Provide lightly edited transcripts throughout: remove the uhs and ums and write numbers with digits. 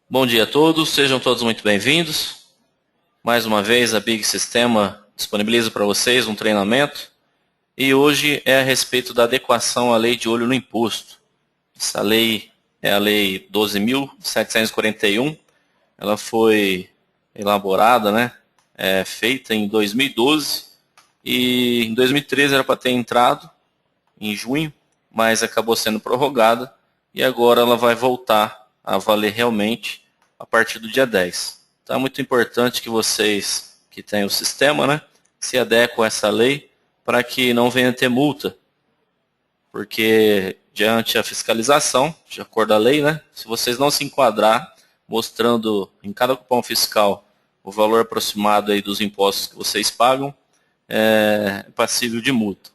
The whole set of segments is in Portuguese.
Bom dia a todos, sejam todos muito bem-vindos. Mais uma vez a Big Sistema disponibiliza para vocês um treinamento e hoje é a respeito da adequação à lei de olho no imposto. Essa lei é a lei 12.741, ela foi elaborada, feita em 2012 e em 2013 era para ter entrado em junho, mas acabou sendo prorrogada e agora ela vai voltar a valer realmente a partir do dia 10. Então é muito importante que vocês que têm o sistema, se adequem a essa lei para que não venha ter multa, porque diante a fiscalização, de acordo com a lei, se vocês não se enquadrar mostrando em cada cupom fiscal o valor aproximado aí dos impostos que vocês pagam, é passível de multa.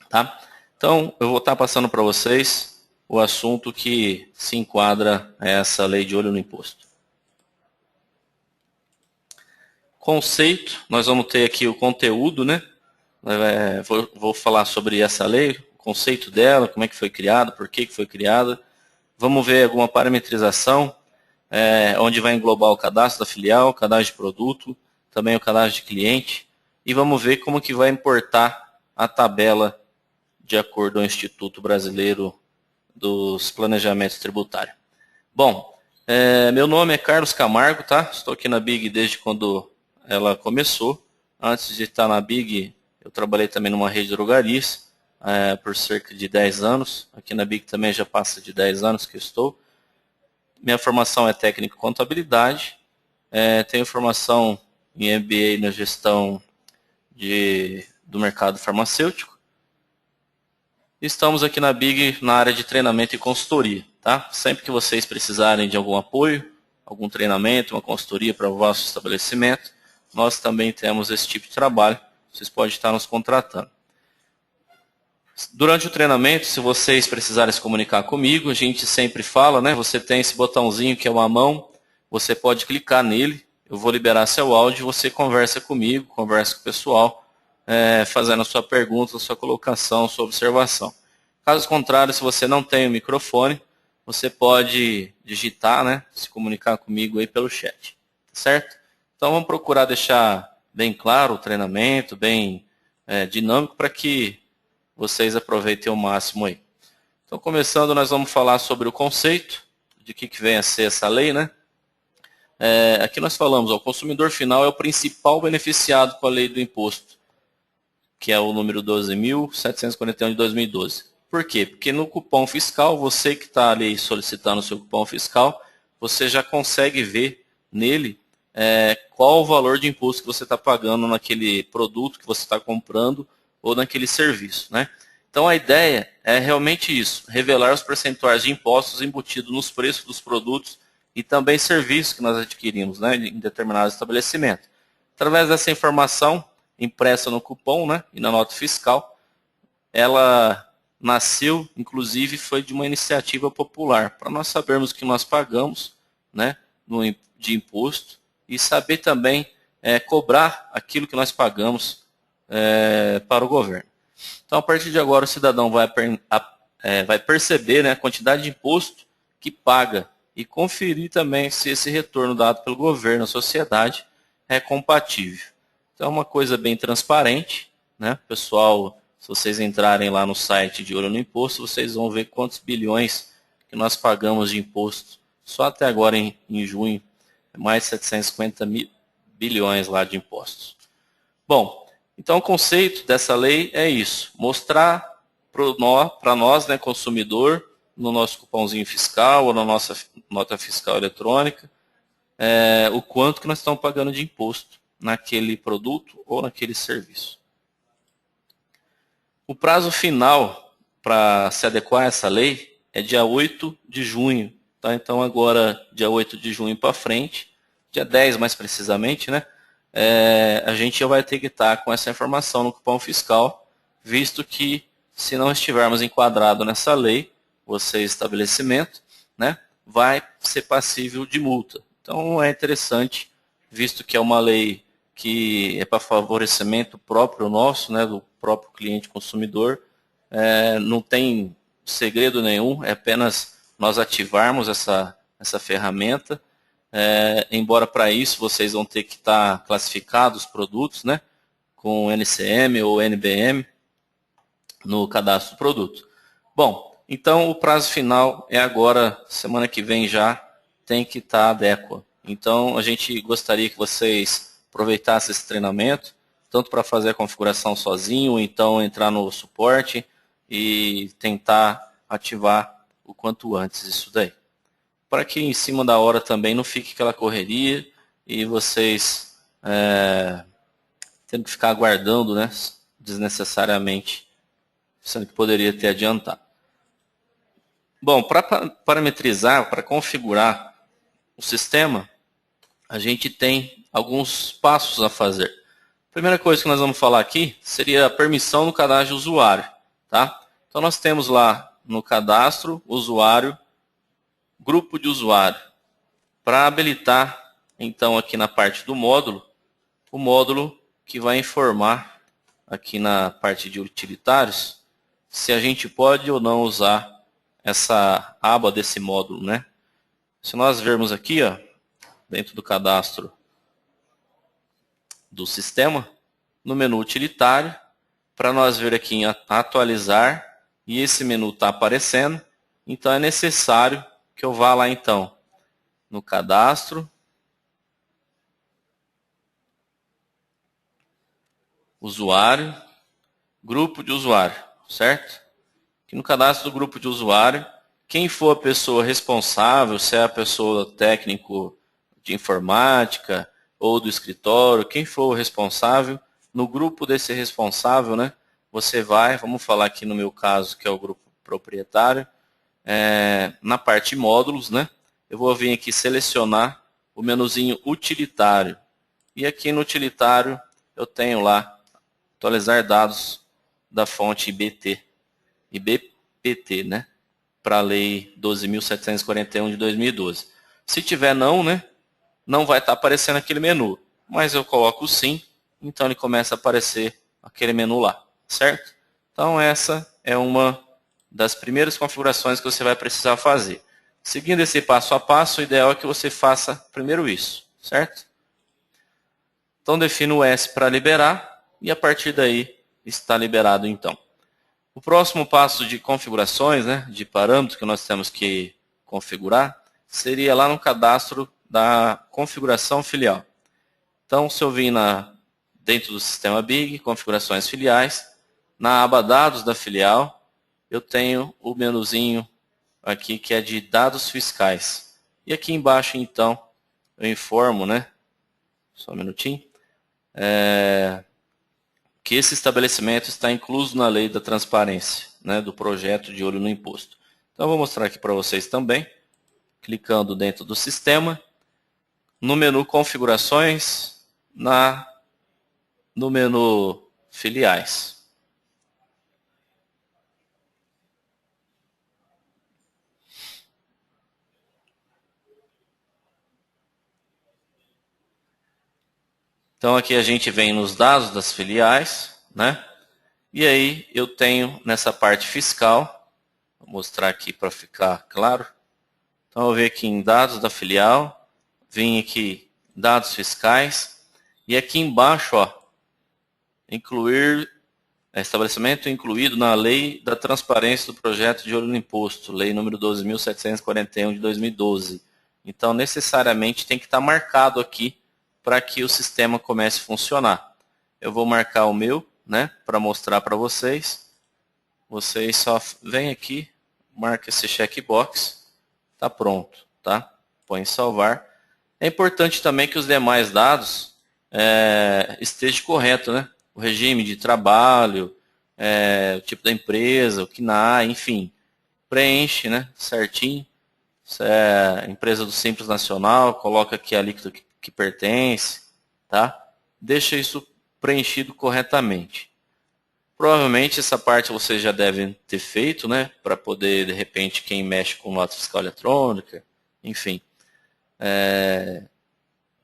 Tá? Então, eu vou estar passando para vocês o assunto que se enquadra a essa lei de olho no imposto. Conceito, nós vamos ter aqui o conteúdo, vou falar sobre essa lei, o conceito dela, como é que foi criada, por que foi criada. Vamos ver alguma parametrização, onde vai englobar o cadastro da filial, o cadastro de produto, também o cadastro de cliente, e vamos ver como que vai importar a tabela de acordo com o Instituto Brasileiro dos Planejamentos Tributários. Bom, meu nome é Carlos Camargo, tá? Estou aqui na Big desde quando ela começou. Antes de estar na Big, eu trabalhei também numa rede de drogarias por cerca de 10 anos. Aqui na Big também já passa de 10 anos que eu estou. Minha formação é técnica em contabilidade. Tenho formação em MBA na gestão do mercado farmacêutico. Estamos aqui na Big na área de treinamento e consultoria. Tá? Sempre que vocês precisarem de algum apoio, algum treinamento, uma consultoria para o vosso estabelecimento, nós também temos esse tipo de trabalho. Vocês podem estar nos contratando. Durante o treinamento, se vocês precisarem se comunicar comigo, a gente sempre fala, você tem esse botãozinho que é uma mão, você pode clicar nele, eu vou liberar seu áudio, você conversa comigo, conversa com o pessoal, fazendo a sua pergunta, a sua colocação, a sua observação. Caso contrário, se você não tem o microfone, você pode digitar, se comunicar comigo aí pelo chat, certo? Então vamos procurar deixar bem claro o treinamento, bem dinâmico, para que vocês aproveitem o máximo aí. Então começando, nós vamos falar sobre o conceito, de que vem a ser essa lei, aqui nós falamos, o consumidor final é o principal beneficiado com a lei do imposto, que é o número 12.741 de 2012. Por quê? Porque no cupom fiscal, você que está ali solicitando o seu cupom fiscal, você já consegue ver nele qual o valor de imposto que você está pagando naquele produto que você está comprando ou naquele serviço. Então a ideia é realmente isso, revelar os percentuais de impostos embutidos nos preços dos produtos e também serviços que nós adquirimos em determinado estabelecimento. Através dessa informação impressa no cupom e na nota fiscal, ela nasceu, inclusive, foi de uma iniciativa popular, para nós sabermos o que nós pagamos de imposto e saber também cobrar aquilo que nós pagamos para o governo. Então, a partir de agora, o cidadão vai perceber a quantidade de imposto que paga e conferir também se esse retorno dado pelo governo à sociedade é compatível. Então, é uma coisa bem transparente, pessoal. Se vocês entrarem lá no site de Olho no Imposto, vocês vão ver quantos bilhões que nós pagamos de imposto. Só até agora, em junho, mais 750 bilhões lá de impostos. Bom, então o conceito dessa lei é isso. Mostrar para nós, consumidor, no nosso cupomzinho fiscal ou na nossa nota fiscal eletrônica, o quanto que nós estamos pagando de imposto naquele produto ou naquele serviço. O prazo final para se adequar a essa lei é dia 8 de junho. Tá? Então agora, dia 8 de junho para frente, dia 10 mais precisamente, a gente já vai ter que estar com essa informação no cupom fiscal, visto que se não estivermos enquadrados nessa lei, você estabelecimento, vai ser passível de multa. Então é interessante, visto que é uma lei que é para favorecimento próprio nosso, do próprio cliente consumidor, não tem segredo nenhum, é apenas nós ativarmos essa essa ferramenta. Embora para isso vocês vão ter que estar classificados os produtos, né, com NCM ou NBM no cadastro do produto. Bom, então o prazo final é agora, semana que vem já tem que estar adequado. Então a gente gostaria que vocês aproveitassem esse treinamento, tanto para fazer a configuração sozinho, ou então entrar no suporte e tentar ativar o quanto antes isso daí. Para que em cima da hora também não fique aquela correria e vocês tendo que ficar aguardando, né, desnecessariamente, sendo que poderia ter adiantado. Bom, para parametrizar, para configurar o sistema, a gente tem alguns passos a fazer. A primeira coisa que nós vamos falar aqui seria a permissão no cadastro de usuário. Tá? Então nós temos lá no cadastro, usuário, grupo de usuário. Para habilitar, então, aqui na parte do módulo, o módulo que vai informar aqui na parte de utilitários se a gente pode ou não usar essa aba desse módulo, né? Se nós vermos aqui, ó, dentro do cadastro do sistema, no menu utilitário, para nós ver aqui em atualizar, e esse menu está aparecendo, então é necessário que eu vá lá então no cadastro, usuário, grupo de usuário, certo? Aqui no cadastro do grupo de usuário, quem for a pessoa responsável, se é a pessoa técnico de informática ou do escritório, quem for o responsável, no grupo desse responsável, né, você vai, vamos falar aqui no meu caso, que é o grupo proprietário, na parte módulos, né, eu vou vir aqui selecionar o menuzinho utilitário. E aqui no utilitário eu tenho lá, atualizar dados da fonte IBPT, né? Para a Lei 12.741 de 2012. Se tiver não, né? Não vai estar aparecendo aquele menu. Mas eu coloco sim, então ele começa a aparecer aquele menu lá, certo? Então essa é uma das primeiras configurações que você vai precisar fazer. Seguindo esse passo a passo, o ideal é que você faça primeiro isso, certo? Então defina o S para liberar e a partir daí está liberado então. O próximo passo de configurações, né, de parâmetros que nós temos que configurar, seria lá no cadastro da configuração filial. Então, se eu vir dentro do sistema BIG, configurações filiais, na aba dados da filial, eu tenho o menuzinho aqui que é de dados fiscais. E aqui embaixo, então, eu informo, né, só um minutinho, que esse estabelecimento está incluso na lei da transparência, né, do projeto de olho no imposto. Então, eu vou mostrar aqui para vocês também, clicando dentro do sistema, no menu configurações, no menu filiais. Então, aqui a gente vem nos dados das filiais, né? E aí eu tenho nessa parte fiscal, vou mostrar aqui para ficar claro. Então eu venho aqui em dados da filial, vim aqui dados fiscais e aqui embaixo, ó, incluir estabelecimento incluído na lei da transparência do projeto de olho no imposto, lei número 12.741 de 2012. Então necessariamente tem que estar marcado aqui para que o sistema comece a funcionar. Eu vou marcar o meu, né, para mostrar para vocês. Vocês só vêm aqui, marca esse checkbox, está pronto, tá? Põe em salvar. É importante também que os demais dados estejam corretos, né? O regime de trabalho, o tipo da empresa, o CNAE, enfim, preenche, né, certinho. Se é empresa do Simples Nacional, coloca aqui a alíquota que pertence, tá? Deixa isso preenchido corretamente. Provavelmente essa parte vocês já devem ter feito, né? Para poder, de repente, quem mexe com nota fiscal eletrônica, enfim,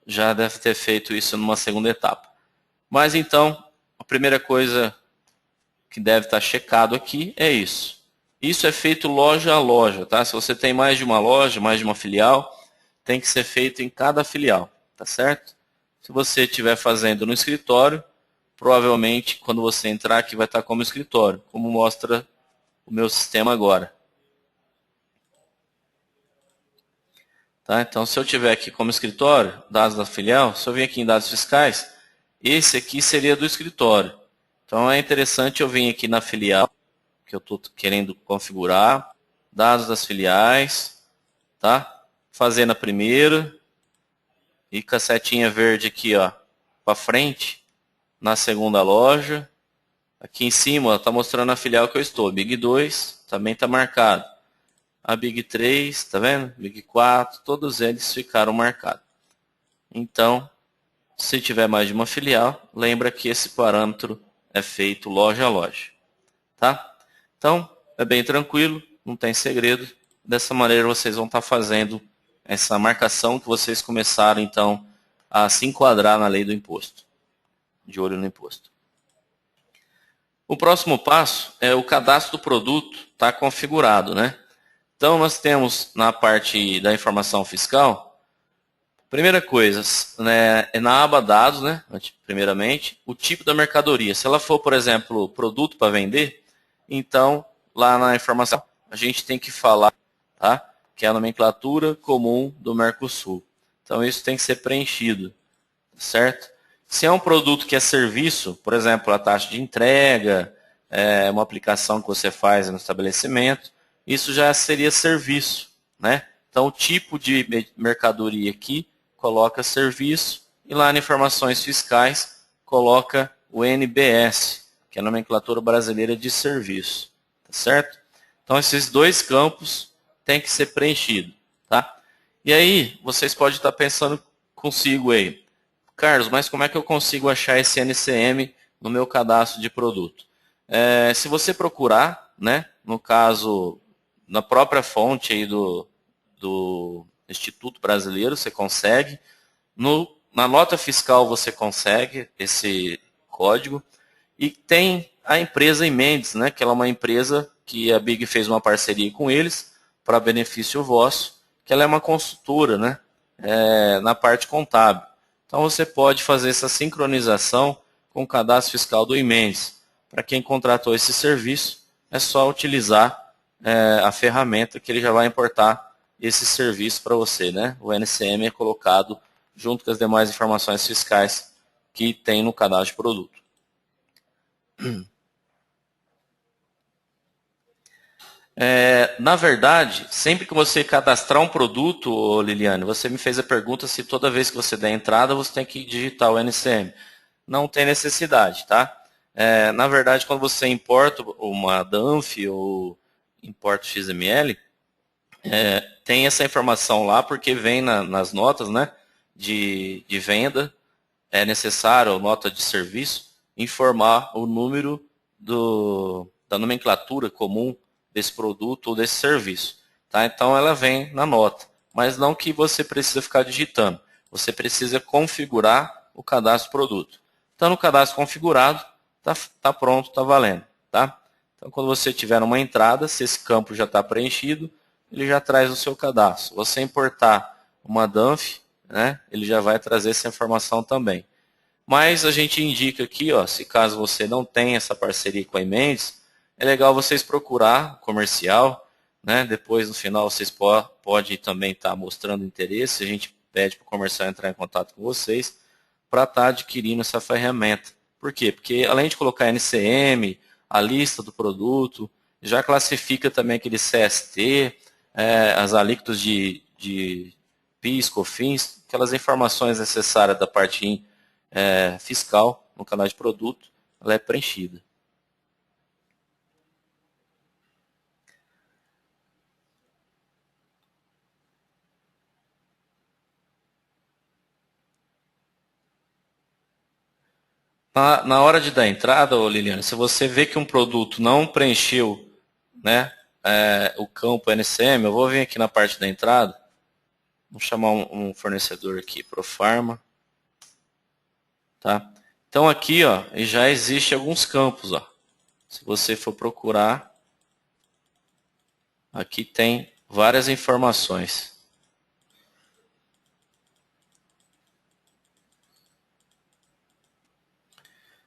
já deve ter feito isso numa segunda etapa. Mas então, a primeira coisa que deve estar checado aqui é isso. Isso é feito loja a loja, tá? Se você tem mais de uma loja, mais de uma filial, tem que ser feito em cada filial, tá certo? Se você estiver fazendo no escritório, provavelmente quando você entrar aqui vai estar como escritório, como mostra o meu sistema agora. Tá? Então, se eu tiver aqui como escritório, dados da filial, se eu vir aqui em dados fiscais, esse aqui seria do escritório. Então, é interessante eu vir aqui na filial, que eu estou querendo configurar, dados das filiais, tá? Fazer na primeira, e com a setinha verde aqui, ó, para frente, na segunda loja. Aqui em cima está mostrando a filial que eu estou. Big 2 também está marcado. A Big 3, tá vendo? Big 4, todos eles ficaram marcados. Então, se tiver mais de uma filial, lembra que esse parâmetro é feito loja a loja. Tá? Então, é bem tranquilo, não tem segredo. Dessa maneira vocês vão estar fazendo essa marcação que vocês começaram, então, a se enquadrar na lei do imposto. De olho no imposto. O próximo passo é o cadastro do produto está configurado, né? Então, nós temos na parte da informação fiscal, primeira coisa, né, é na aba dados, né, primeiramente, o tipo da mercadoria. Se ela for, por exemplo, produto para vender, então, lá na informação, a gente tem que falar, tá, que é a nomenclatura comum do Mercosul. Então, isso tem que ser preenchido, certo? Se é um produto que é serviço, por exemplo, a taxa de entrega, uma aplicação que você faz no estabelecimento, isso já seria serviço, né? Então, o tipo de mercadoria aqui coloca serviço e lá nas informações fiscais coloca o NBS, que é a nomenclatura brasileira de serviço, tá certo? Então, esses dois campos têm que ser preenchidos, tá? E aí, vocês podem estar pensando consigo aí, Carlos, mas como é que eu consigo achar esse NCM no meu cadastro de produto? Se você procurar, né, no caso, na própria fonte aí do Instituto Brasileiro, você consegue. Na nota fiscal você consegue esse código. E tem a empresa Imendes, né, que ela é uma empresa que a Big fez uma parceria com eles para benefício vosso, que ela é uma consultora, né, na parte contábil. Então você pode fazer essa sincronização com o cadastro fiscal do Imendes. Para quem contratou esse serviço, é só utilizar a ferramenta que ele já vai importar esse serviço para você, né? O NCM é colocado junto com as demais informações fiscais que tem no cadastro de produto. Na verdade, sempre que você cadastrar um produto, Liliane, você me fez a pergunta se toda vez que você der entrada, você tem que digitar o NCM. Não tem necessidade, tá? Na verdade, quando você importa uma DANF ou importa XML, tem essa informação lá porque vem nas notas, né, de venda, é necessário, nota de serviço, informar o número da nomenclatura comum desse produto ou desse serviço. Tá? Então ela vem na nota, mas não que você precisa ficar digitando. Você precisa configurar o cadastro produto. Então no cadastro configurado, tá pronto, está valendo. Tá? Então quando você tiver uma entrada, se esse campo já está preenchido, ele já traz o seu cadastro. Se você importar uma DANF, né, ele já vai trazer essa informação também. Mas a gente indica aqui, ó, se caso você não tem essa parceria com a Imendes, é legal vocês procurar comercial, né? Depois no final vocês podem também estar mostrando interesse, a gente pede para o comercial entrar em contato com vocês para estar adquirindo essa ferramenta. Por quê? Porque além de colocar NCM, a lista do produto, já classifica também aquele CST, as alíquotas de PIS, COFINS, aquelas informações necessárias da parte fiscal no canal de produto, ela é preenchida. Na hora de dar entrada, Liliane, se você vê que um produto não preencheu, né, o campo NCM, eu vou vir aqui na parte da entrada, vou chamar um fornecedor aqui, Profarma. Tá? Então aqui ó, já existe alguns campos. Ó. Se você for procurar, Aqui tem várias informações.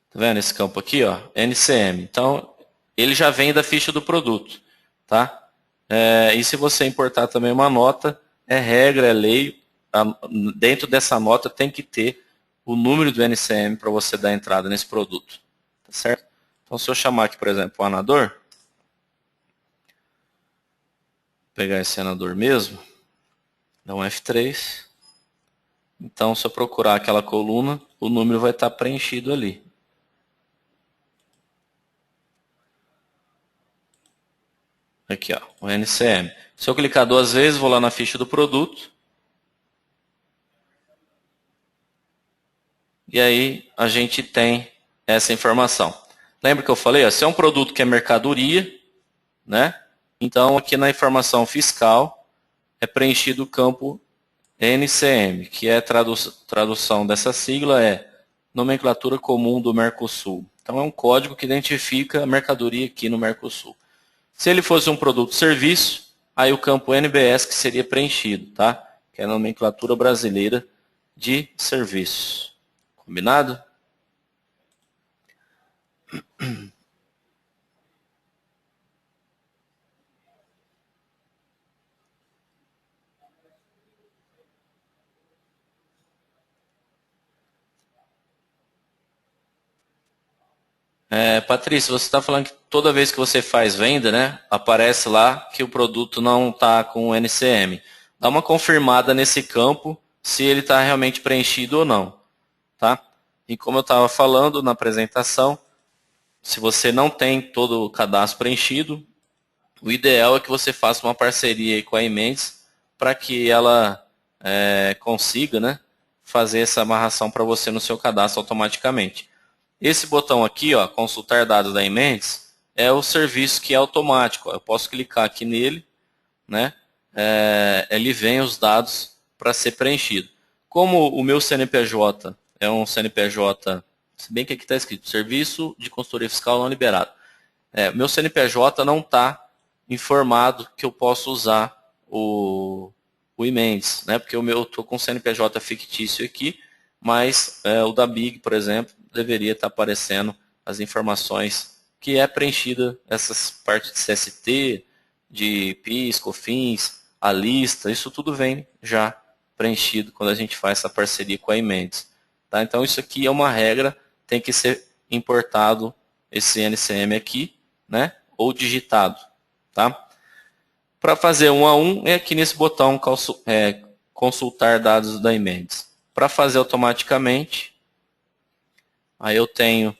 Tá vendo esse campo aqui, ó? NCM. Então, ele já vem da ficha do produto, tá? E se você importar também uma nota, é regra, é lei, dentro dessa nota tem que ter o número do NCM para você dar entrada nesse produto, tá certo? Então, se eu chamar aqui, por exemplo, o anador, pegar esse anador mesmo, dá um F3. Então, se eu procurar aquela coluna, o número vai estar preenchido ali. Aqui, ó, o NCM. Se eu clicar duas vezes, vou lá na ficha do produto. E aí a gente tem essa informação. Lembra que eu falei? Ó, se é um produto que é mercadoria, né? Então aqui na informação fiscal é preenchido o campo NCM, que é tradução dessa sigla é Nomenclatura Comum do Mercosul. Então é um código que identifica a mercadoria aqui no Mercosul. Se ele fosse um produto serviço, aí o campo NBS que seria preenchido, tá? Que é a nomenclatura brasileira de serviços. Combinado? Patrícia, você está falando que toda vez que você faz venda, né, aparece lá que o produto não está com o NCM. Dá uma confirmada nesse campo se ele está realmente preenchido ou não, tá? E como eu estava falando na apresentação, se você não tem todo o cadastro preenchido, o ideal é que você faça uma parceria aí com a Imendes para que ela consiga, né, fazer essa amarração para você no seu cadastro automaticamente. Esse botão aqui, ó, consultar dados da Imendes, é o serviço que é automático. Eu posso clicar aqui nele, né? Ele vem os dados para ser preenchido. Como o meu CNPJ é um CNPJ, se bem que aqui está escrito, Serviço de Consultoria Fiscal não liberado. Meu CNPJ não está informado que eu posso usar o Imendes, né? Porque eu estou com o CNPJ fictício aqui, mas o da Big, por exemplo, deveria estar aparecendo as informações que é preenchida essas partes de CST, de PIS, COFINS, a lista, isso tudo vem já preenchido quando a gente faz essa parceria com a Imendes. Tá? Então isso aqui é uma regra, tem que ser importado esse NCM aqui, né? Ou digitado, tá? Para fazer um a um, é aqui nesse botão consultar dados da Imendes. Para fazer automaticamente, aí eu tenho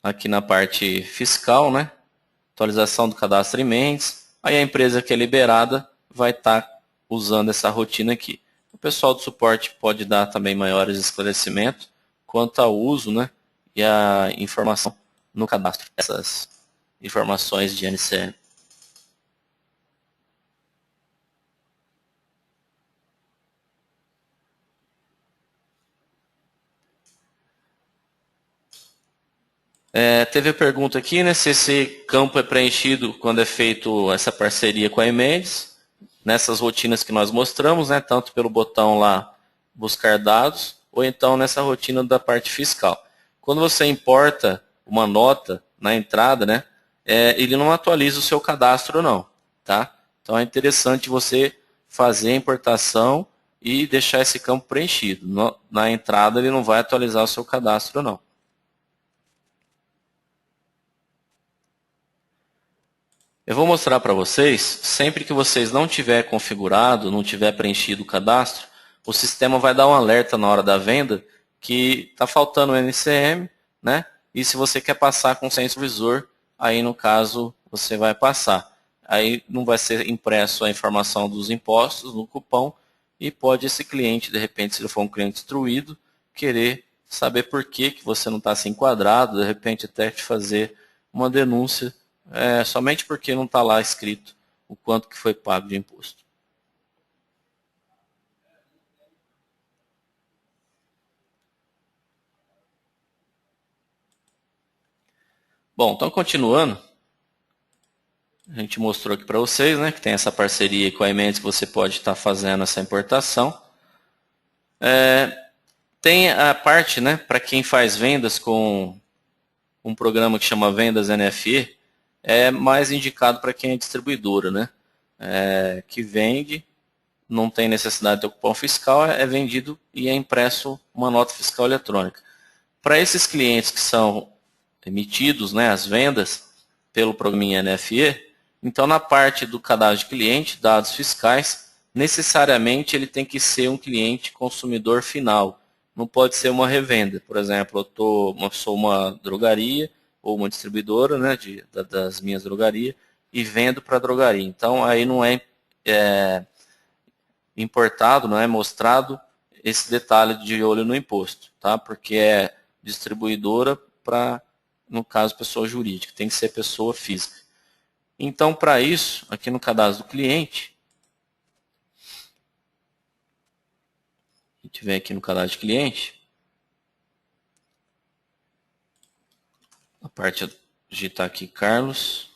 aqui na parte fiscal, né? Atualização do cadastro Imendes. Aí a empresa que é liberada vai estar usando essa rotina aqui. O pessoal do suporte pode dar também maiores esclarecimentos quanto ao uso, né? E a informação no cadastro dessas informações de NCM. Teve a pergunta aqui, né, se esse campo é preenchido quando é feito essa parceria com a Imendes, nessas rotinas que nós mostramos, né, tanto pelo botão lá buscar dados, ou então nessa rotina da parte fiscal. Quando você importa uma nota na entrada, né, ele não atualiza o seu cadastro não, tá? Então é interessante você fazer a importação e deixar esse campo preenchido. Na entrada ele não vai atualizar o seu cadastro não. Eu vou mostrar para vocês, sempre que vocês não tiver configurado, não tiver preenchido o cadastro, o sistema vai dar um alerta na hora da venda que está faltando o NCM, né? E se você quer passar com o senso visor, aí no caso você vai passar. Aí não vai ser impresso a informação dos impostos no cupom e pode esse cliente, de repente, se ele for um cliente instruído, querer saber por que, que você não está se enquadrado, de repente até te fazer uma denúncia somente porque não está lá escrito o quanto que foi pago de imposto. Bom, então continuando, A gente mostrou aqui para vocês, né, que tem essa parceria com a Emendes que você pode estar fazendo essa importação. Tem a parte, né, para quem faz vendas com um programa que chama Vendas NFE, é mais indicado para quem é distribuidora, né, que vende, não tem necessidade de ocupar um fiscal, é vendido e é impresso uma nota fiscal eletrônica. Para esses clientes que são emitidos, né, as vendas pelo programinha NFE, então na parte do cadastro de cliente, dados fiscais, necessariamente ele tem que ser um cliente consumidor final. Não pode ser uma revenda. Por exemplo, eu sou uma drogaria ou uma distribuidora, né, das minhas drogarias e vendo para a drogaria. Então aí não é importado, não é mostrado esse detalhe de olho no imposto, tá? Porque é distribuidora para, no caso, pessoa jurídica, tem que ser pessoa física. Então, para isso, aqui no cadastro do cliente, a gente vem aqui no cadastro de cliente, a parte de digitar aqui Carlos.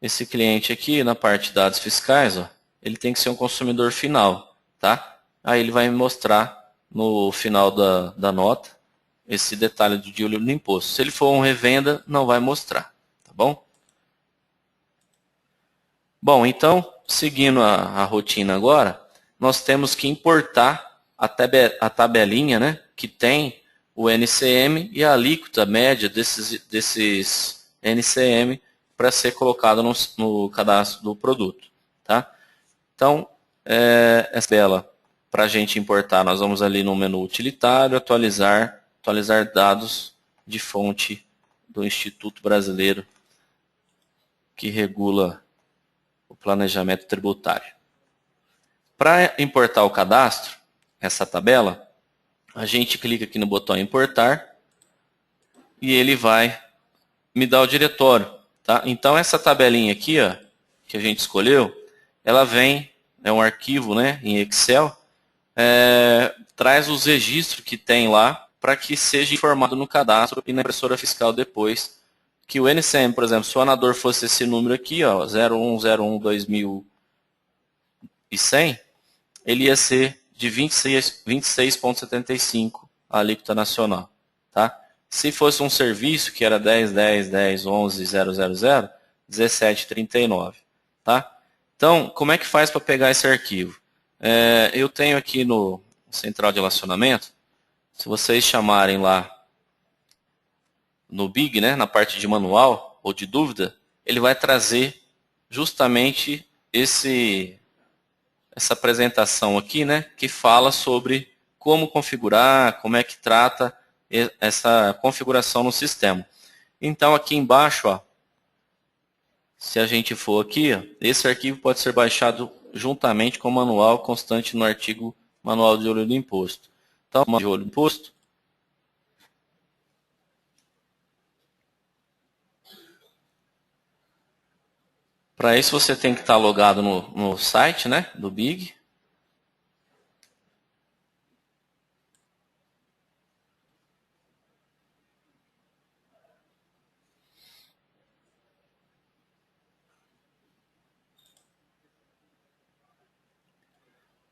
Esse cliente aqui, na parte de dados fiscais, ó, ele tem que ser um consumidor final, tá? Aí ele vai me mostrar no final da nota esse detalhe de olho no imposto. Se ele for um revenda, não vai mostrar, tá bom? Bom, então, seguindo a rotina agora, nós temos que importar a tabelinha, né, que tem o NCM e a alíquota média desses NCM para ser colocado no cadastro do produto, tá? Então, essa tabela, para a gente importar, nós vamos ali no menu utilitário, atualizar dados de fonte do Instituto Brasileiro que regula o planejamento tributário. Para importar o cadastro, essa tabela, a gente clica aqui no botão importar e ele vai me dar o diretório, tá? Então essa tabelinha aqui, ó, que a gente escolheu, ela vem, é um arquivo, né, em Excel, traz os registros que tem lá para que seja informado no cadastro e na impressora fiscal depois. Que o NCM, por exemplo, se o anador fosse esse número aqui, ó, 0101-2100, ele ia ser de 26,75 a alíquota nacional. Tá? Se fosse um serviço, que era 10, 10, 10, 11, 000, 17,39. Tá? Então, como é que faz para pegar esse arquivo? Eu tenho aqui no central de relacionamento, se vocês chamarem lá no Big, né, na parte de manual ou de dúvida, ele vai trazer justamente essa apresentação aqui, né, que fala sobre como configurar, como é que trata essa configuração no sistema. Então aqui embaixo, ó, se a gente for aqui, ó, esse arquivo pode ser baixado juntamente com o manual constante no artigo Manual de Olho do Imposto. Então, de olho do imposto. Para isso você tem que estar logado no site, né, do Big.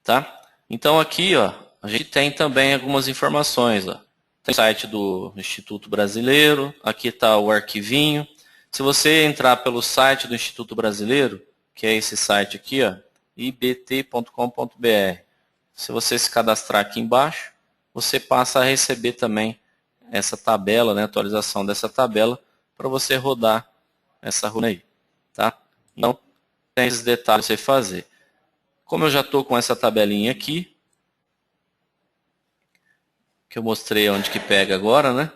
Tá? Então aqui, ó, a gente tem também algumas informações. Ó. Tem o site do Instituto Brasileiro, aqui está o arquivinho. Se você entrar pelo site do Instituto Brasileiro, que é esse site aqui, ó, ibt.com.br, se você se cadastrar aqui embaixo, você passa a receber também essa tabela, né, atualização dessa tabela, para você rodar essa runa aí. Tá? Então, tem esses detalhes para você fazer. Como eu já estou com essa tabelinha aqui, que eu mostrei onde que pega agora, né?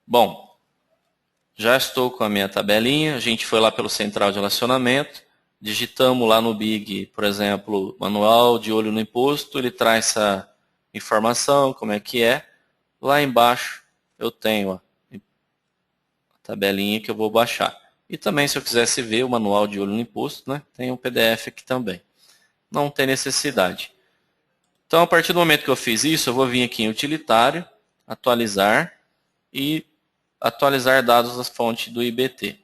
Bom, já estou com a minha tabelinha, a gente foi lá pelo central de relacionamento, digitamos lá no Big, por exemplo, manual de olho no imposto, ele traz essa informação, como é que é. Lá embaixo eu tenho a tabelinha que eu vou baixar. E também, se eu quisesse ver o manual de olho no imposto, né, tem um PDF aqui também. não tem necessidade. Então, a partir do momento que eu fiz isso, eu vou vir aqui em utilitário, atualizar e atualizar dados da fonte do IBT.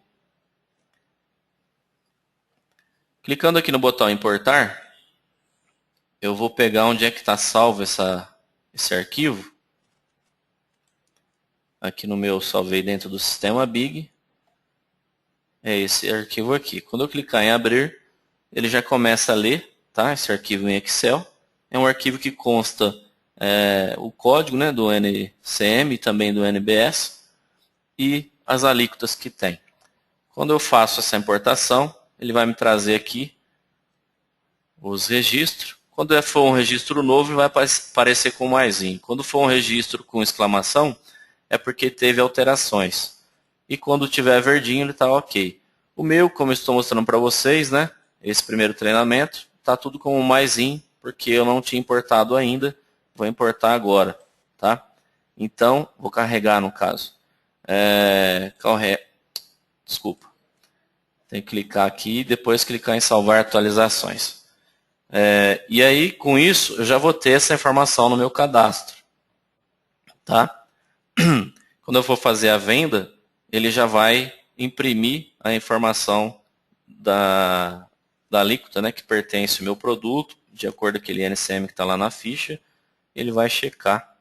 Clicando aqui no botão importar, eu vou pegar onde é que está salvo esse arquivo. Aqui no meu salvei dentro do sistema Big. É esse arquivo aqui. Quando eu clicar em abrir, ele já começa a ler, tá? Esse arquivo em Excel. É um arquivo que consta o código, né, do NCM e também do NBS e as alíquotas que tem. Quando eu faço essa importação, ele vai me trazer aqui os registros. Quando for um registro novo, ele vai aparecer com maisinho. Quando for um registro com exclamação, é porque teve alterações. E quando tiver verdinho, ele está ok. O meu, como eu estou mostrando para vocês, né, esse primeiro treinamento, está tudo como maisinho, porque eu não tinha importado ainda. Vou importar agora, tá? Então, vou carregar no caso. Desculpa. Tem que clicar aqui e depois clicar em salvar atualizações. E aí, com isso, eu já vou ter essa informação no meu cadastro. Tá? Quando eu for fazer a venda, ele já vai imprimir a informação da alíquota, né, que pertence ao meu produto, de acordo com aquele NCM que está lá na ficha, ele vai checar.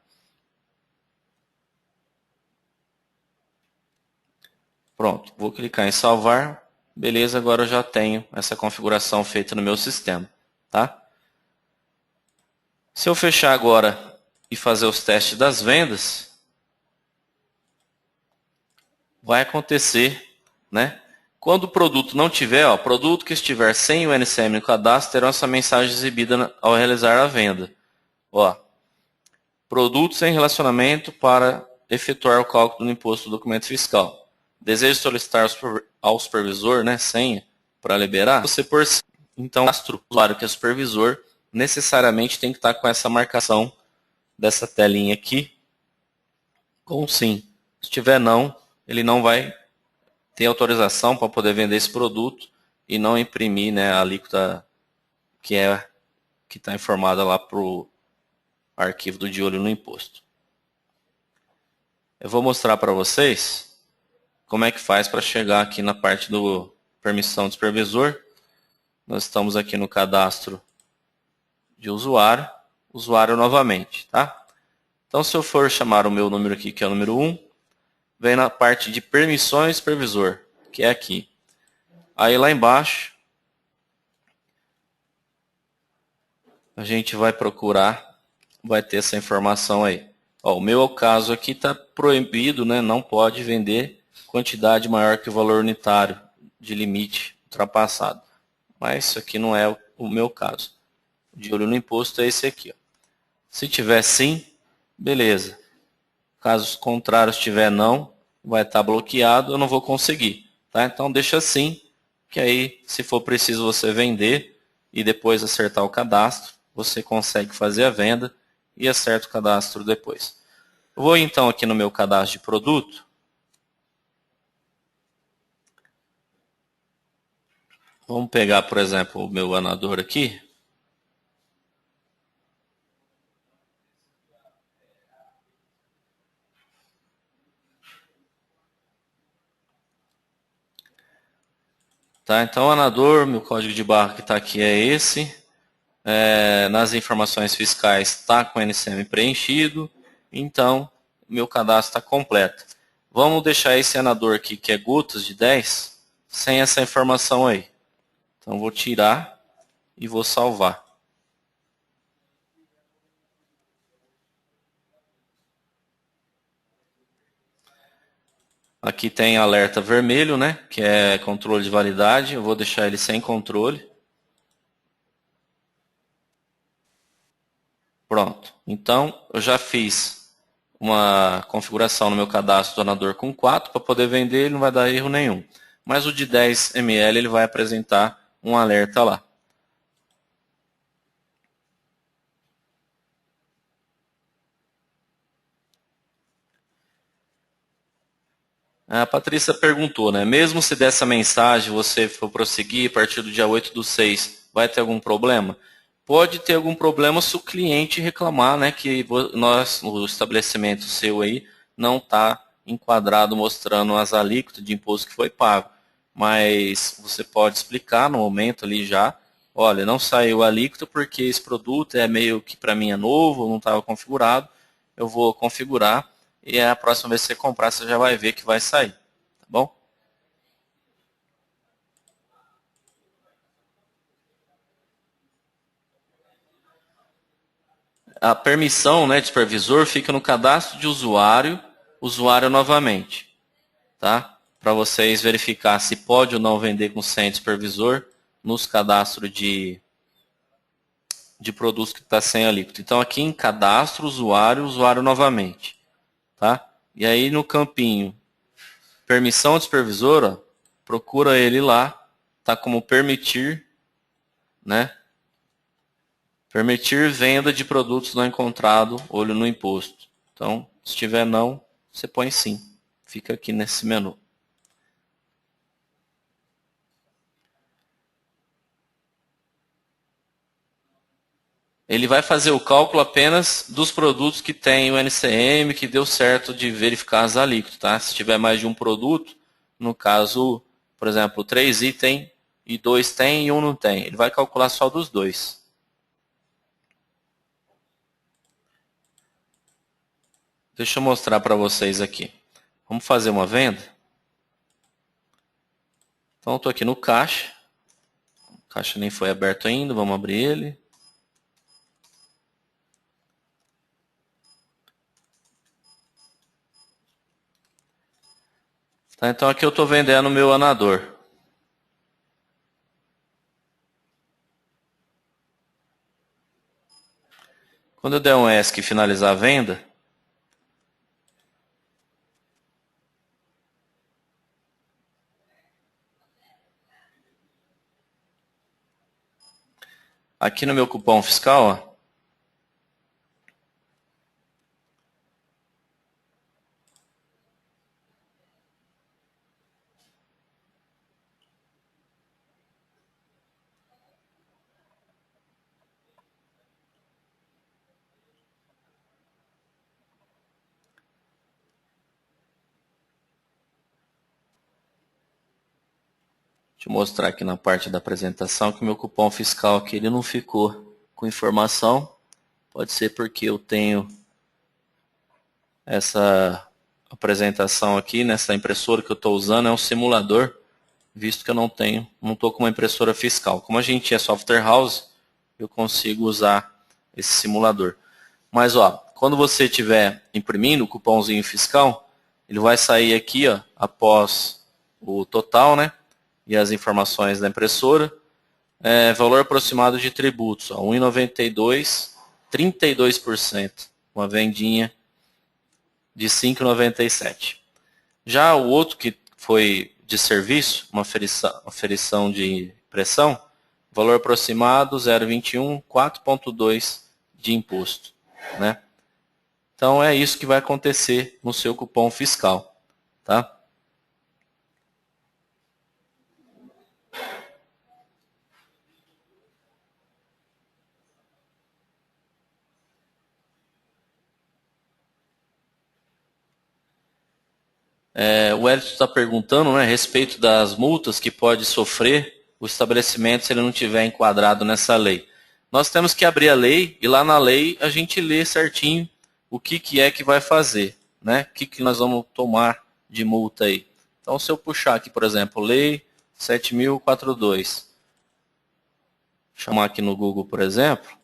Pronto, vou clicar em salvar. Beleza, agora eu já tenho essa configuração feita no meu sistema. Tá? Se eu fechar agora e fazer os testes das vendas, vai acontecer, né? Quando o produto não tiver, produto que estiver sem o NCM no cadastro, terá essa mensagem exibida ao realizar a venda. Produto sem relacionamento para efetuar o cálculo do imposto do documento fiscal. Deseja solicitar ao supervisor, né, senha, para liberar? Você por então, o usuário que é supervisor necessariamente tem que estar com essa marcação dessa telinha aqui com sim. Se tiver não, ele não vai ter autorização para poder vender esse produto e não imprimir, né, a alíquota que está informada lá para o arquivo do De Olho no Imposto. Eu vou mostrar para vocês como é que faz para chegar aqui na parte do permissão do supervisor. Nós estamos aqui no cadastro de usuário novamente, tá? Então, se eu for chamar o meu número aqui, que é o número 1, vem na parte de permissões supervisor, que é aqui. Aí lá embaixo, a gente vai procurar, vai ter essa informação aí. O meu caso aqui está proibido, né? Não pode vender quantidade maior que o valor unitário de limite ultrapassado. Mas isso aqui não é o meu caso. O De Olho no Imposto é esse aqui. Se tiver sim, beleza. Caso contrário, se tiver não, vai estar bloqueado, eu não vou conseguir. Tá? Então deixa assim, que aí se for preciso você vender e depois acertar o cadastro, você consegue fazer a venda e acerta o cadastro depois. Eu vou então aqui no meu cadastro de produto. Vamos pegar, por exemplo, o meu anador aqui. Tá, então o anador, meu código de barra que está aqui é esse. Nas informações fiscais está com o NCM preenchido. Então, meu cadastro está completo. Vamos deixar esse anador aqui, que é gotas de 10, sem essa informação aí. Então, vou tirar e vou salvar. Aqui tem alerta vermelho, né, que é controle de validade. Eu vou deixar ele sem controle. Pronto. Então, eu já fiz uma configuração no meu cadastro do donador com 4. Para poder vender, ele não vai dar erro nenhum. Mas o de 10 ml, ele vai apresentar um alerta lá. A Patrícia perguntou, né? Mesmo se dessa mensagem você for prosseguir a partir do dia 8/6, vai ter algum problema? Pode ter algum problema se o cliente reclamar, né, que o estabelecimento seu aí não está enquadrado mostrando as alíquotas de imposto que foi pago. Mas você pode explicar no momento ali já, olha, não saiu a alíquota porque esse produto é meio que para mim é novo, não estava configurado, eu vou configurar e a próxima vez que você comprar você já vai ver que vai sair, tá bom? A permissão, né, de supervisor fica no cadastro de usuário, usuário novamente, tá? Para vocês verificar se pode ou não vender com senha de supervisor nos cadastros de produtos que está sem alíquota. Então aqui em cadastro, usuário, usuário novamente, tá? E aí no campinho permissão de supervisor, ó, procura ele lá, tá como permitir, né? Permitir venda de produtos não encontrado, olho no imposto. Então, se tiver não, você põe sim. Fica aqui nesse menu. Ele vai fazer o cálculo apenas dos produtos que tem o NCM, que deu certo de verificar as alíquotas. Tá? Se tiver mais de um produto, no caso, por exemplo, 3 itens e 2 tem e um não tem. Ele vai calcular só dos dois. Deixa eu mostrar para vocês aqui. Vamos fazer uma venda? Então, estou aqui no caixa. O caixa nem foi aberto ainda, vamos abrir ele. Tá, então aqui eu estou vendendo o meu anador. Quando eu der um ESC e finalizar a venda, aqui no meu cupom fiscal, ó, deixa eu mostrar aqui na parte da apresentação que o meu cupom fiscal aqui ele não ficou com informação. Pode ser porque eu tenho essa apresentação aqui, nessa impressora que eu estou usando, é um simulador, visto que eu não estou com uma impressora fiscal. Como a gente é software house, eu consigo usar esse simulador. Mas ó, quando você estiver imprimindo o cupomzinho fiscal, ele vai sair aqui ó, após o total, né? E as informações da impressora. Valor aproximado de tributos, ó, 1,92, 32%. Uma vendinha de 5,97. Já o outro que foi de serviço, uma aferição de pressão, valor aproximado 0,21, 4,2 de imposto, né? Então é isso que vai acontecer no seu cupom fiscal, tá? O Elton está perguntando, né, a respeito das multas que pode sofrer o estabelecimento se ele não tiver enquadrado nessa lei. Nós temos que abrir a lei e lá na lei a gente lê certinho o que é que vai fazer, né? O que nós vamos tomar de multa aí. Então, se eu puxar aqui, por exemplo, Lei 7.042, chamar aqui no Google, por exemplo,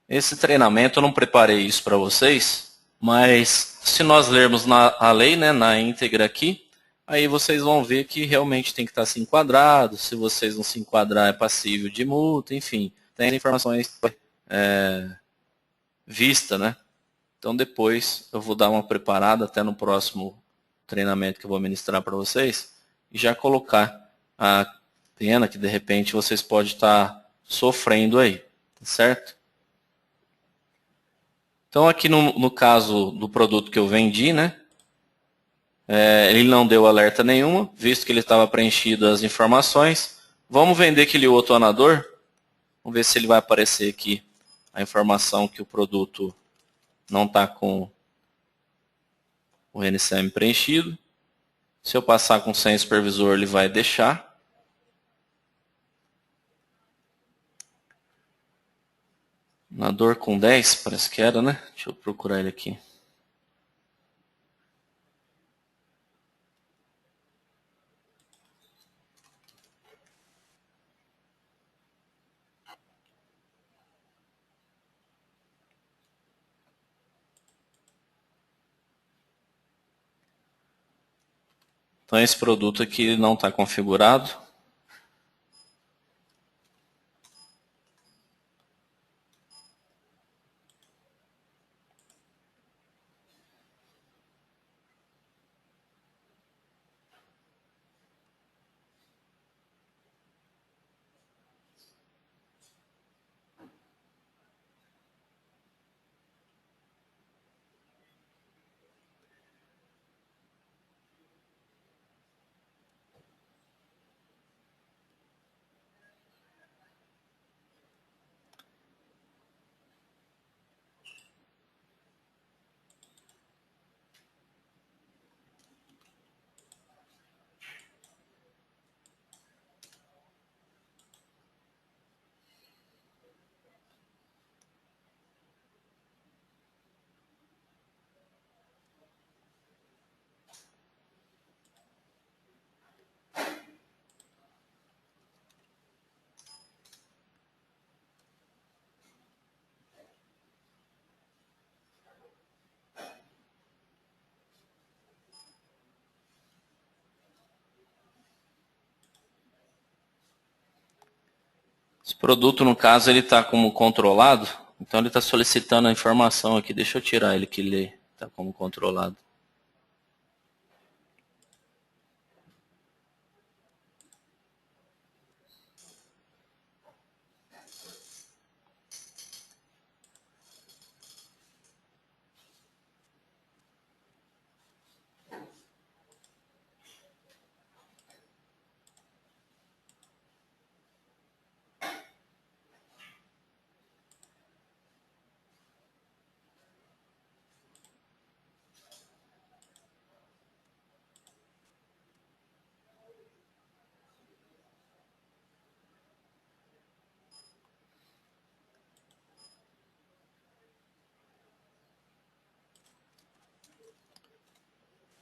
esse treinamento eu não preparei isso para vocês, Mas se nós lermos a lei, né, na íntegra aqui, aí vocês vão ver que realmente tem que estar se enquadrado. Se vocês não se enquadrar, é passível de multa, enfim. Tem as informações vista, né? Então depois eu vou dar uma preparada até no próximo treinamento que eu vou ministrar para vocês e já colocar a pena que de repente vocês podem estar sofrendo aí, tá certo? Então aqui no caso do produto que eu vendi, né? Ele não deu alerta nenhuma, visto que ele estava preenchido as informações. Vamos vender aquele outro anador. Vamos ver se ele vai aparecer aqui a informação que o produto não está com o NCM preenchido. Se eu passar com sem supervisor, ele vai deixar. Anador com 10, parece que era, né? Deixa eu procurar ele aqui. Então esse produto aqui não está configurado. Esse produto, no caso, ele está como controlado. Então ele está solicitando a informação aqui. Deixa eu tirar ele que ele está como controlado.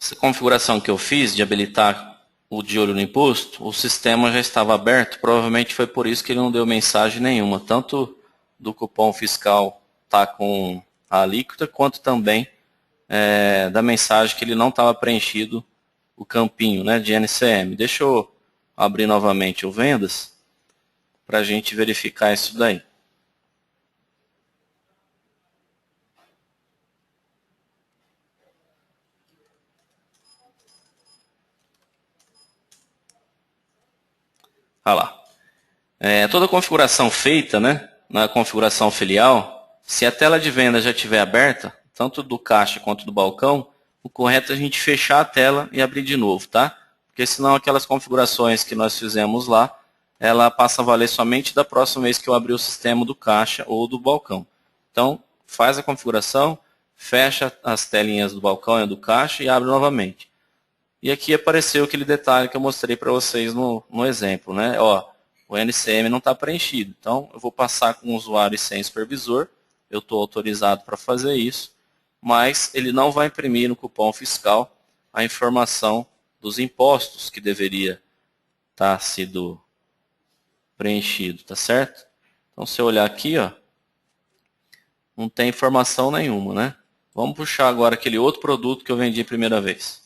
Essa configuração que eu fiz de habilitar o de olho no imposto, o sistema já estava aberto, provavelmente foi por isso que ele não deu mensagem nenhuma, tanto do cupom fiscal tá com a alíquota, quanto também da mensagem que ele não estava preenchido o campinho, né, de NCM. Deixa eu abrir novamente o vendas para a gente verificar isso daí. Olha lá. Toda configuração feita, né, na configuração filial, se a tela de venda já estiver aberta, tanto do caixa quanto do balcão, o correto é a gente fechar a tela e abrir de novo, tá? Porque senão aquelas configurações que nós fizemos lá, ela passa a valer somente da próxima vez que eu abrir o sistema do caixa ou do balcão. Então, faz a configuração, fecha as telinhas do balcão e do caixa e abre novamente. E aqui apareceu aquele detalhe que eu mostrei para vocês no exemplo, né? Ó, o NCM não está preenchido. Então, eu vou passar com o usuário e sem supervisor. Eu estou autorizado para fazer isso. Mas ele não vai imprimir no cupom fiscal a informação dos impostos que deveria estar sido preenchido, tá certo? Então, se eu olhar aqui, ó, não tem informação nenhuma, né? Vamos puxar agora aquele outro produto que eu vendi a primeira vez.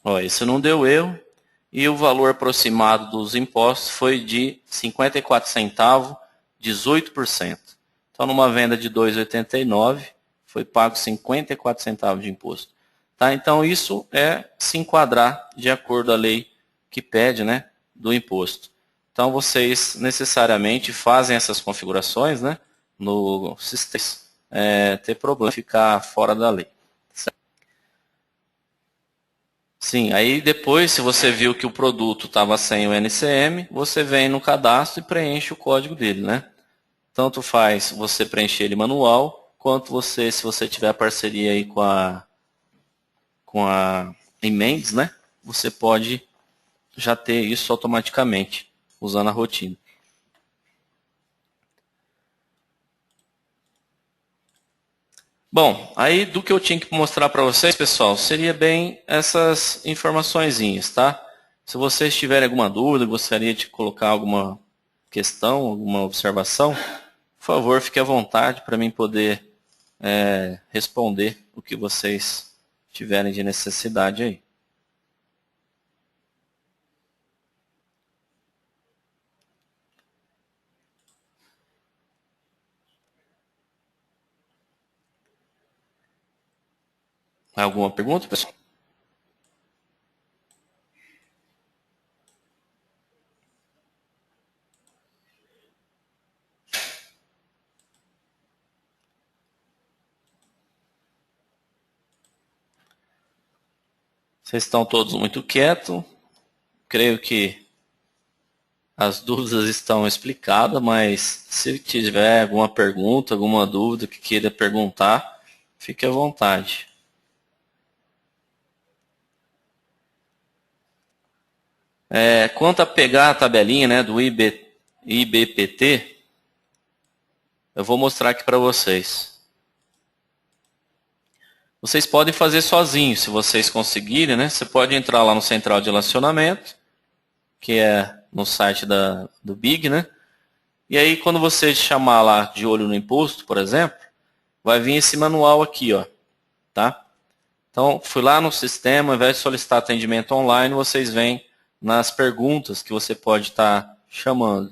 Ó, esse não deu erro. E o valor aproximado dos impostos foi de 54 centavos, 18%. Então, numa venda de 2,89, foi pago 54 centavos de imposto. Tá? Então, isso é se enquadrar de acordo à lei que pede, né, do imposto. Então, vocês necessariamente fazem essas configurações, né, no sistema, ter problema ficar fora da lei. Sim, aí depois, se você viu que o produto estava sem o NCM, você vem no cadastro e preenche o código dele, né? Tanto faz você preencher ele manual, quanto você, se você tiver parceria aí com a Emendes, né? Você pode já ter isso automaticamente, usando a rotina. Bom, aí do que eu tinha que mostrar para vocês, pessoal, seria bem essas informaçõezinhas, tá? Se vocês tiverem alguma dúvida, gostaria de colocar alguma questão, alguma observação, por favor, fique à vontade para mim poder responder o que vocês tiverem de necessidade aí. Alguma pergunta, pessoal? Vocês estão todos muito quietos. Creio que as dúvidas estão explicadas, mas se tiver alguma pergunta, alguma dúvida que queira perguntar, fique à vontade. Quanto a pegar a tabelinha, né, do IBPT, eu vou mostrar aqui para vocês. Vocês podem fazer sozinhos, se vocês conseguirem, né? Você pode entrar lá no Central de Relacionamento, que é no site do Big, né? E aí, quando você chamar lá de olho no imposto, por exemplo, vai vir esse manual aqui, ó, tá? Então, fui lá no sistema, ao invés de solicitar atendimento online, vocês vêm nas perguntas que você pode estar chamando,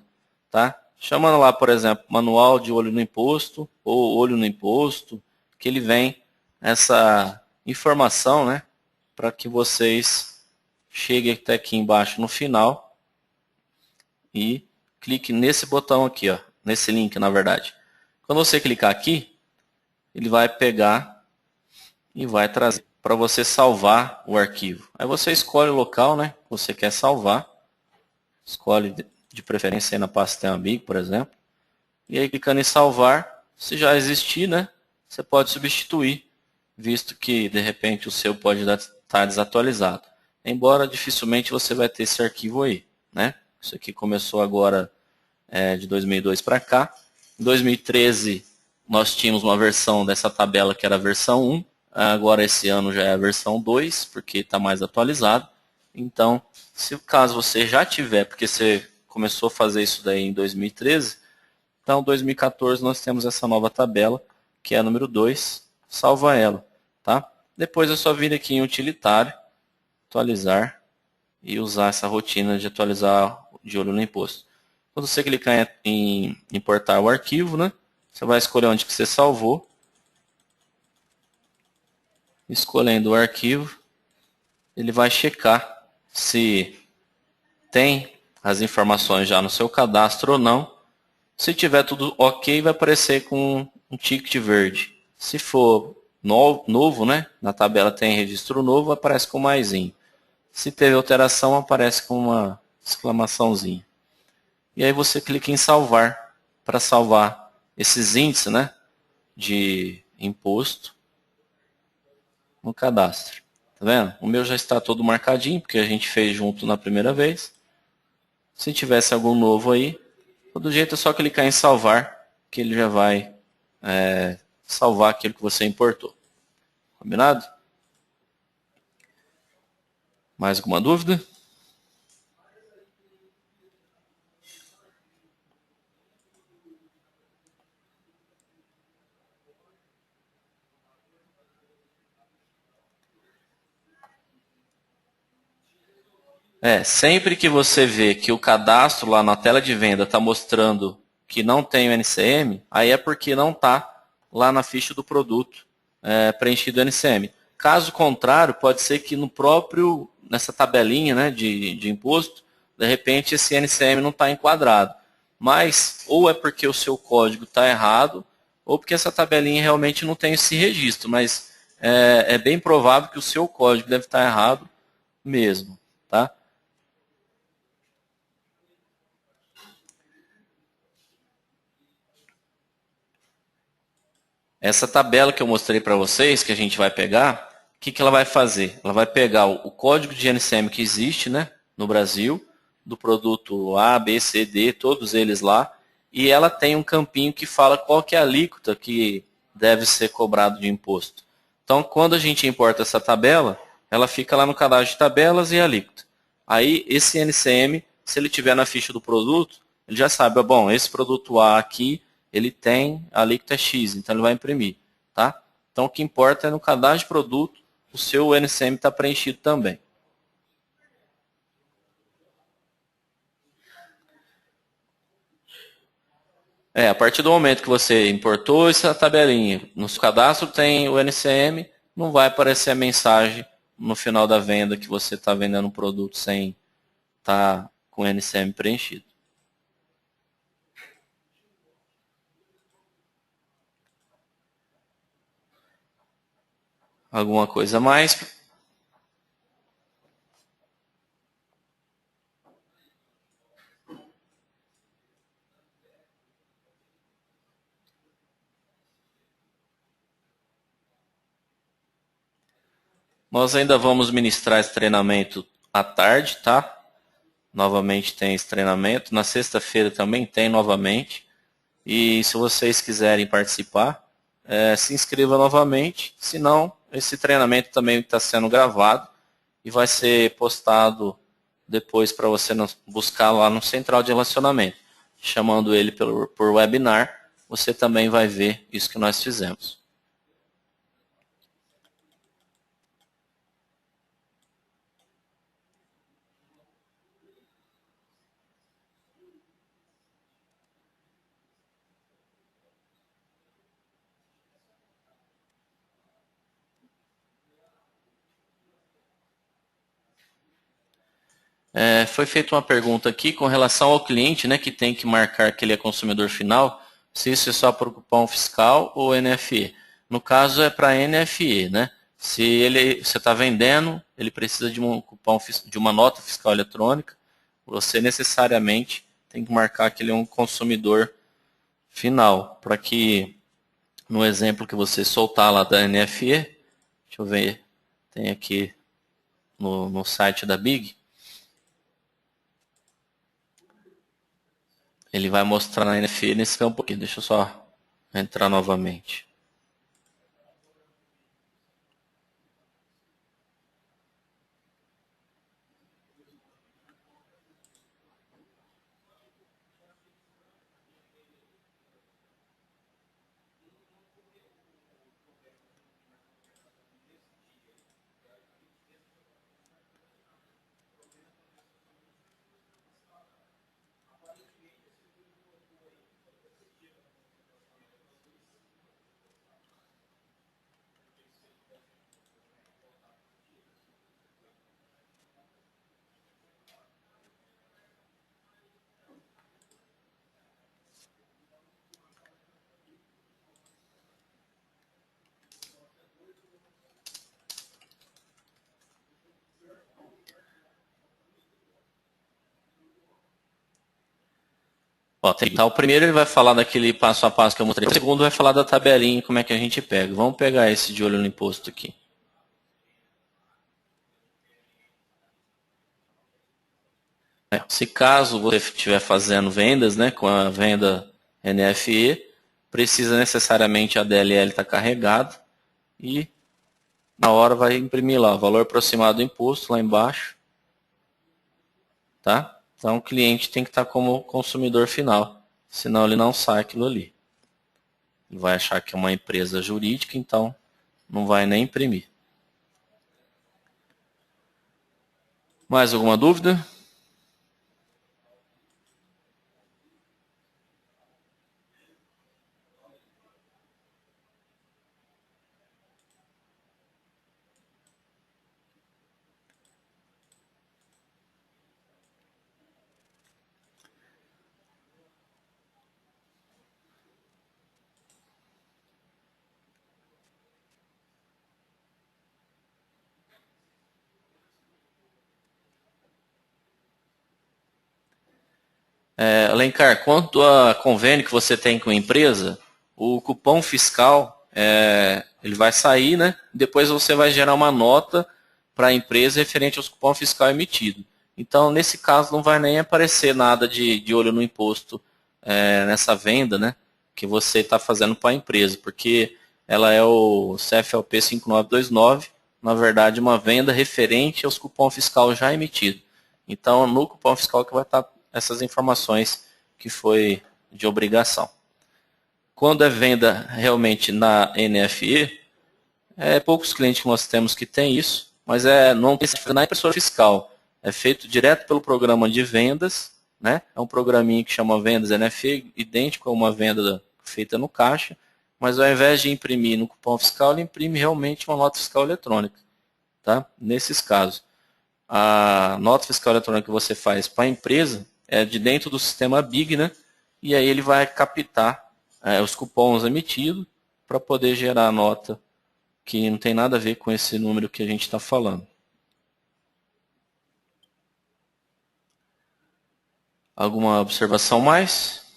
tá? Chamando lá, por exemplo, manual de olho no imposto ou olho no imposto, que ele vem essa informação, né, para que vocês cheguem até aqui embaixo no final e clique nesse botão aqui, ó, nesse link, na verdade. Quando você clicar aqui, ele vai pegar e vai trazer para você salvar o arquivo. Aí você escolhe o local, né, que você quer salvar. Escolhe de preferência aí na pasta Amigo, por exemplo. E aí clicando em salvar, se já existir, né, você pode substituir, visto que de repente o seu pode estar desatualizado. Embora dificilmente você vai ter esse arquivo aí, né? Isso aqui começou agora de 2002 para cá. Em 2013 nós tínhamos uma versão dessa tabela que era a versão 1. Agora esse ano já é a versão 2, porque está mais atualizado. Então, se o caso você já tiver, porque você começou a fazer isso daí em 2013, então em 2014 nós temos essa nova tabela, que é a número 2, salva ela, tá? Depois é só vir aqui em utilitário, atualizar e usar essa rotina de atualizar de olho no imposto. Quando você clicar em importar o arquivo, né, você vai escolher onde que você salvou. Escolhendo o arquivo, ele vai checar se tem as informações já no seu cadastro ou não. Se tiver tudo ok, vai aparecer com um ticket verde. Se for novo, né, na tabela tem registro novo, aparece com maisinho. Se teve alteração, aparece com uma exclamaçãozinha. E aí você clica em salvar, para salvar esses índices, né, de imposto no cadastro. Tá vendo? O meu já está todo marcadinho, porque a gente fez junto na primeira vez. Se tivesse algum novo aí, todo jeito é só clicar em salvar, que ele já vai salvar aquilo que você importou. Combinado? Mais alguma dúvida? Sempre que você vê que o cadastro lá na tela de venda está mostrando que não tem o NCM, aí é porque não está lá na ficha do produto preenchido o NCM. Caso contrário, pode ser que nessa tabelinha, né, de imposto, de repente esse NCM não está enquadrado. Mas ou é porque o seu código está errado, ou porque essa tabelinha realmente não tem esse registro. Mas é bem provável que o seu código deve estar errado mesmo. Tá? Essa tabela que eu mostrei para vocês, que a gente vai pegar, o que ela vai fazer? Ela vai pegar o código de NCM que existe, né, no Brasil, do produto A, B, C, D, todos eles lá, e ela tem um campinho que fala qual que é a alíquota que deve ser cobrado de imposto. Então, quando a gente importa essa tabela, ela fica lá no cadastro de tabelas e alíquota. Aí, esse NCM, se ele tiver na ficha do produto, ele já sabe, bom, esse produto A aqui, ele tem a alíquota X, então ele vai imprimir. Tá? Então, o que importa é no cadastro de produto, o seu NCM está preenchido também. A partir do momento que você importou essa tabelinha, no seu cadastro tem o NCM, não vai aparecer a mensagem no final da venda que você está vendendo um produto sem estar com o NCM preenchido. Alguma coisa a mais? Nós ainda vamos ministrar esse treinamento à tarde, tá? Novamente tem esse treinamento. Na sexta-feira também tem novamente. E se vocês quiserem participar, se inscreva novamente. Se não, esse treinamento também está sendo gravado e vai ser postado depois para você buscar lá no Central de Relacionamento. Chamando ele por webinar, você também vai ver isso que nós fizemos. Foi feita uma pergunta aqui com relação ao cliente, né, que tem que marcar que ele é consumidor final, se isso é só para o cupom fiscal ou NFE. No caso é para NFE, né? Se você está vendendo, ele precisa de um cupom de uma nota fiscal eletrônica, você necessariamente tem que marcar que ele é um consumidor final, para que no exemplo que você soltar lá da NFE, deixa eu ver, tem aqui no site da Big. Ele vai mostrar na NFE nesse campo aqui. Deixa eu só entrar novamente. Ó, o primeiro ele vai falar daquele passo a passo que eu mostrei. O segundo vai falar da tabelinha, como é que a gente pega. Vamos pegar esse de olho no imposto aqui. Se caso você estiver fazendo vendas, né, com a venda NFE, precisa necessariamente a DLL estar carregada e na hora vai imprimir lá o valor aproximado do imposto lá embaixo, tá? Então o cliente tem que estar como consumidor final, senão ele não sai aquilo ali. Ele vai achar que é uma empresa jurídica, então não vai nem imprimir. Mais alguma dúvida? Alencar, quanto a convênio que você tem com a empresa, o cupom fiscal ele vai sair, né? Depois você vai gerar uma nota para a empresa referente aos cupom fiscal emitido. Então, nesse caso, não vai nem aparecer nada de olho no imposto nessa venda, né? Que você está fazendo para a empresa, porque ela é o CFLP 5929, na verdade, uma venda referente aos cupom fiscal já emitido. Então, no cupom fiscal que vai estar essas informações que foi de obrigação. Quando é venda realmente na NFE, poucos clientes que nós temos que tem isso, mas não tem na impressora fiscal. É feito direto pelo programa de vendas, né? É um programinha que chama Vendas NFE, idêntico a uma venda feita no caixa, mas ao invés de imprimir no cupom fiscal, ele imprime realmente uma nota fiscal eletrônica, tá? Nesses casos. A nota fiscal eletrônica que você faz para a empresa é de dentro do sistema BIG, né? E aí ele vai captar os cupons emitidos para poder gerar a nota que não tem nada a ver com esse número que a gente está falando. Alguma observação mais?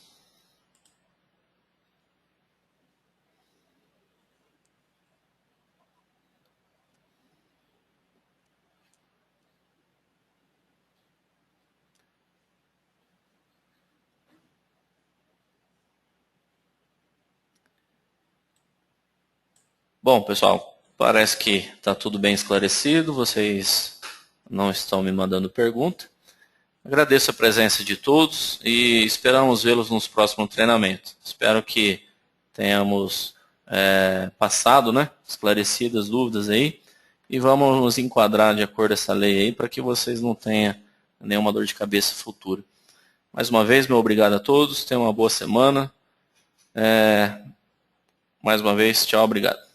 Bom, pessoal, parece que está tudo bem esclarecido, vocês não estão me mandando pergunta. Agradeço a presença de todos e esperamos vê-los nos próximos treinamentos. Espero que tenhamos passado, né, esclarecido as dúvidas aí e vamos nos enquadrar de acordo com essa lei aí para que vocês não tenham nenhuma dor de cabeça futura. Mais uma vez, meu obrigado a todos, tenham uma boa semana. Mais uma vez, tchau, obrigado.